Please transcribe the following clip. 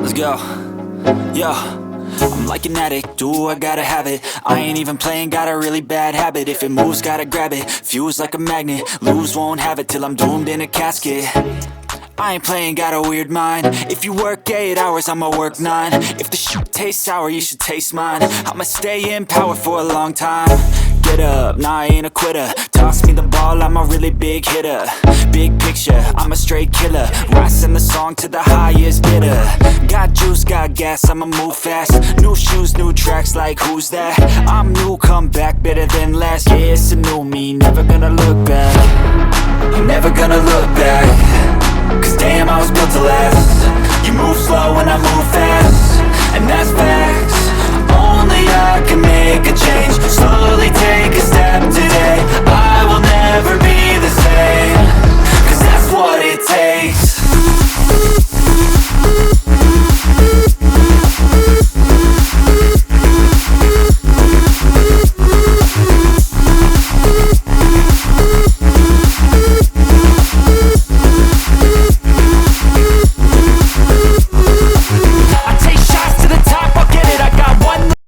Let's go. Yo, I'm like an addict, do I gotta have it. I ain't even playing, got a really bad habit. If it moves, gotta grab it, fuse like a magnet. Lose, won't have it till I'm doomed in a casket. I ain't playing, got a weird mind. If you work 8 hours, I'ma work 9. If the shit tastes sour, you should taste mine. I'ma stay in power for a long time. Get up, nah, I ain't a quitter. Toss me the ball, I'm a really big hitter. Big picture, I'm a straight killer. Rising the song to the highest bidder. Got juice, got gas, I'ma move fast. New shoes, new tracks, like who's that? I'm new, come back, better than last. Yeah, it's a new me, never gonna look back. I'm never gonna look back. Cause damn, I was built to last. You move slow and I move fast, and that's facts. Only I can make a change. Slowly take a step today. I will